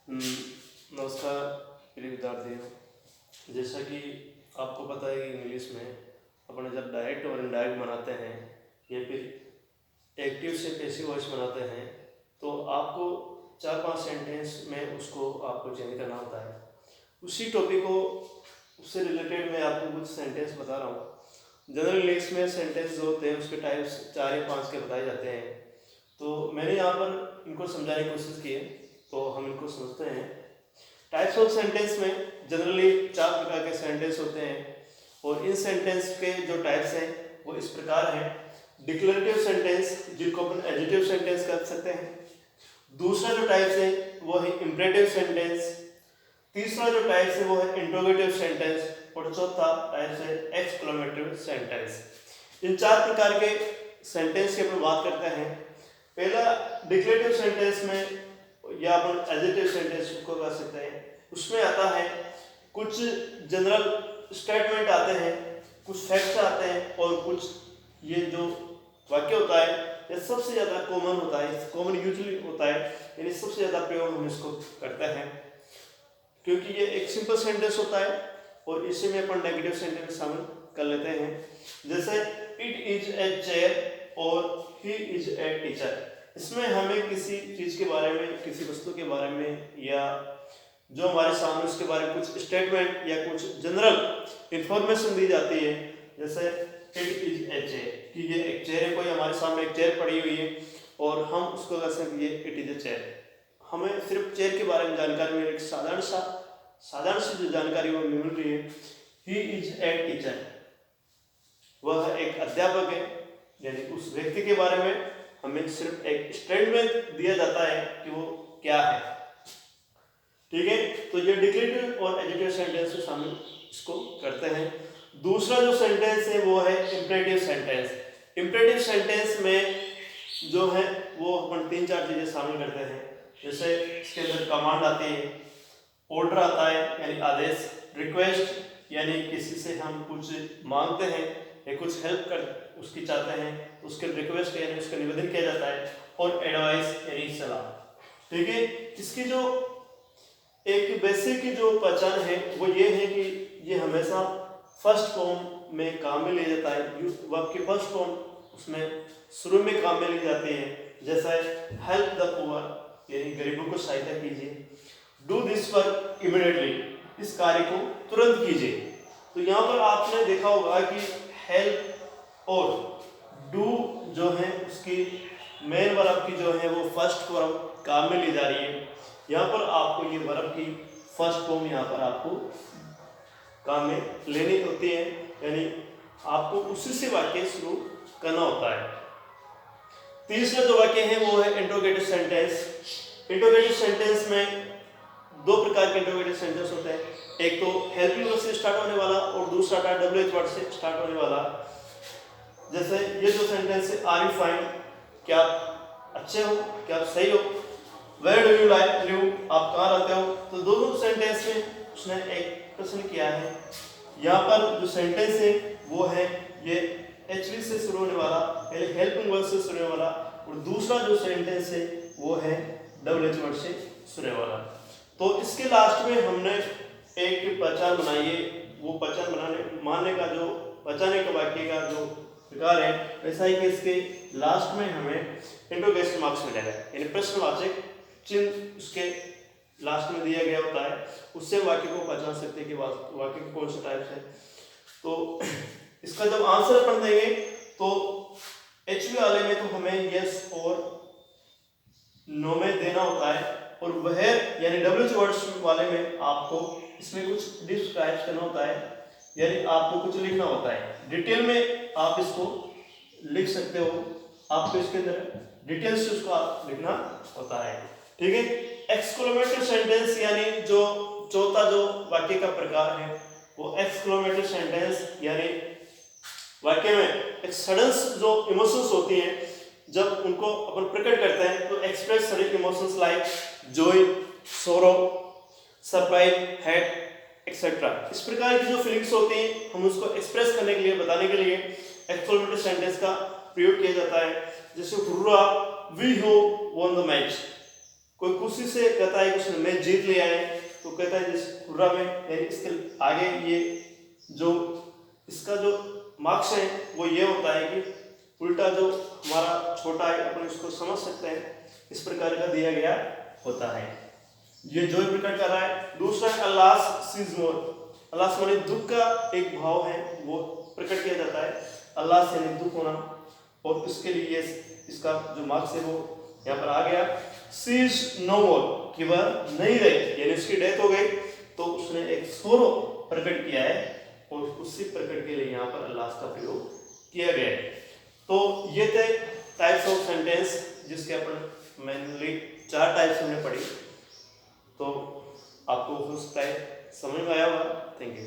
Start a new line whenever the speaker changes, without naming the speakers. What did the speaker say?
नमस्कार प्रिय विद्यार्थियों। जैसा कि आपको पता है कि इंग्लिश में अपने जब डायरेक्ट और इनडायरेक्ट बनाते हैं या फिर एक्टिव से पैसिव वॉइस बनाते हैं तो आपको 4-5 सेंटेंस में उसको आपको चेंज करना होता है। उसी टॉपिक को उससे रिलेटेड मैं आपको कुछ सेंटेंस बता रहा हूँ। जनरल इंग्लिश में सेंटेंस जो होते हैं उसके टाइप्स 4 या 5 के बताए जाते हैं। तो मैंने यहाँ पर इनको समझाने की कोशिश की है, तो हम इनको समझते हैं। टाइप्स ऑफ सेंटेंस में जनरली 4 प्रकार के सेंटेंस होते हैं और इन सेंटेंस के जो टाइप्स हैं वो इस प्रकार हैं। डिक्लेरेटिव सेंटेंस, जिनको अपन एडजेक्टिव सेंटेंस कर सकते हैं। दूसरा जो टाइप्स है वो है इंपरेटिव सेंटेंस। तीसरा जो टाइप्स है वो है इंट्रोगेटिव सेंटेंस और चौथा टाइप्स है एक्सक्लेमेटिव सेंटेंस। इन 4 प्रकार के सेंटेंस की अपन बात करते हैं। पहला डिक्लेरेटिव सेंटेंस में या अपन एडजेक्टिव सेंटेंस को कर सकते हैं। उसमें आता है कुछ जनरल स्टेटमेंट आते हैं, कुछ फैक्ट्स आते हैं और कुछ ये जो वाक्य होता है ये सबसे ज़्यादा कॉमन होता है, कॉमन यूजली होता है, यानी सबसे ज़्यादा प्रयोग हम इसको करते हैं क्योंकि ये एक सिंपल सेंटेंस होता है और इसी में अपन नेगेटिव सेंटेंस शामिल कर लेते हैं। जैसे इट इज ए चेयर और ही इज ए टीचर। इसमें हमें किसी चीज़ के बारे में, किसी वस्तु के बारे में या जो हमारे सामने उसके बारे में कुछ स्टेटमेंट या कुछ जनरल इंफॉर्मेशन दी जाती है। जैसे इट इज ए चेयर, कि ये एक चेयर है, कोई हमारे सामने एक चेयर पड़ी हुई है और हम उसको कह सकते हैं इट इज ए चेयर। हमें सिर्फ चेयर के बारे में जानकारी मिल रही है, साधारण सी जो जानकारी वो मिल रही है। ही इज ए टीचर, वह एक अध्यापक है, यानी उस व्यक्ति के बारे में हमें सिर्फ एक स्टेटमेंट दिया जाता है कि वो क्या है। ठीक है, तो ये डिक्लेरेटिव और एडजेक्टिव सेंटेंस में शामिल इसको करते हैं। दूसरा जो सेंटेंस है वो है इंपरेटिव सेंटेंस। इंपरेटिव सेंटेंस में जो है वो अपन 3-4 चीजें शामिल करते हैं। जैसे इसके अंदर कमांड आती है, ऑर्डर आता है यानी आदेश, रिक्वेस्ट यानी किसी से हम कुछ मांगते हैं या कुछ हेल्प कर उसकी चाहते हैं तो उसके रिक्वेस्ट यानी उसका निवेदन किया जाता है, और एडवाइस यानी सलाह। ठीक है, इसकी जो एक बेसिक जो पहचान है वो ये है कि ये हमेशा फर्स्ट फॉर्म में काम में लिया जाता है। वर्ब की फर्स्ट फॉर्म उसमें शुरू में काम में ली जाती है। जैसा हेल्प द पुअर यानी गरीबों को सहायता कीजिए, डू दिस वर्क इमीडिएटली, इस कार्य को तुरंत कीजिए। तो यहाँ पर आपने देखा होगा कि हेल्प और डू जो है उसकी मेन वर्ब की जो है वो फर्स्ट फॉर्म काम में ली जा रही है। यहाँ पर आपको ये वर्ब की फर्स्ट फॉर्म यहाँ पर आपको काम में लेनी होती है, यानी आपको उसी से वाक्य शुरू करना होता है। तीसरा जो वाक्य है वो है इंट्रोगेटिव सेंटेंस। इंट्रोगेटिव सेंटेंस में 2 प्रकार के इंट्रोगेटिव सेंटेंस होते हैं। एक तो हेल्पिंग वर्ब से स्टार्ट होने वाला और दूसरा था WH वर्ड से स्टार्ट होने वाला। जैसे ये जो सेंटेंस है, आर यू फाइन, क्या आप अच्छे हो, क्या आप सही हो, where do you like live, आप कहाँ रहते हो। तो दोनों सेंटेंस में उसने एक प्रश्न किया है। यहाँ पर जो सेंटेंस है वो है ये HV से शुरू होने वाला, पहले हेल्पिंग वर्ब से शुरू होने वाला, और दूसरा जो सेंटेंस है वो है WH वर्ड से शुरू होने वाला। तो इसके लास्ट में हमने एक पहचान बनाई है। वो पहचान मानने का जो पहचाने के वाक्य का जो प्रकार है वैसा ही कि इसके लास्ट में हमें इंट्रोगेशन मार्क्स मिलेगा, यानी प्रश्नवाचक चिन्ह उसके लास्ट में दिया गया होता है। उससे वाक्य को पहचान सकते हैं कि वाक्य के कौन से टाइप्स हैं। तो इसका जब आंसर अपन देंगे तो HV वाले में तो हमें यस और नो में देना होता है, और वह यानी WH वर्ड्स वाले में आपको इसमें कुछ डिस्क्राइब करना होता है, यानी आपको कुछ लिखना होता है। डिटेल में आप इसको लिख सकते हो, आपको इसके अंदर डिटेल से उसका लिखना होता है। ठीक है, एक्सक्लेमेटिव सेंटेंस यानी जो चौथा जो वाक्य का प्रकार है वो एक्सक्लेमेटिव सेंटेंस, यानी वाक्य में एक सडन जो इमोशंस होती हैं जब उनको अपन प्रकट करते हैं तो express sudden emotions like Joy, सोरो, सरप्राइज, हैट एक्सेट्रा। इस प्रकार की जो फीलिंग्स होती हैं हम उसको एक्सप्रेस करने के लिए, बताने के लिए एक्सक्लेमेटिव सेंटेंस का प्रयोग किया जाता है। जैसे हुर्रा, वी हो वॉन द मैच, कोई खुशी से कहता है कि उसने मैच जीत लिया है, तो कहता है जिस टूर्नामेंट यानी इसके आगे ये जो इसका जो मार्क्स है वो ये होता है कि उल्टा जो हमारा छोटा है अपन इसको समझ सकते हैं, इस प्रकार का दिया गया होता है। ये जो प्रकट कर रहा है। दूसरा अल्लास सीज मोर, अल्लास माने दुख का एक भाव है वो प्रकट किया जाता है, अल्लाह से यानी दुख होना, और इसके लिए इसका जो मार्क्स है वो यहाँ पर आ गया। सीज नो मोर, कि वह नहीं रहे यानी उसकी डेथ हो गई, तो उसने एक सोरो प्रकट किया है और उसी प्रकट के लिए यहाँ पर अल्लाह का प्रयोग किया गया है। तो ये थे टाइप्स ऑफ सेंटेंस जिसके अपन मेनली 4 टाइप्स हमने पढ़ी। तो आपको उस टाइप समझ में आया होगा। Thank you.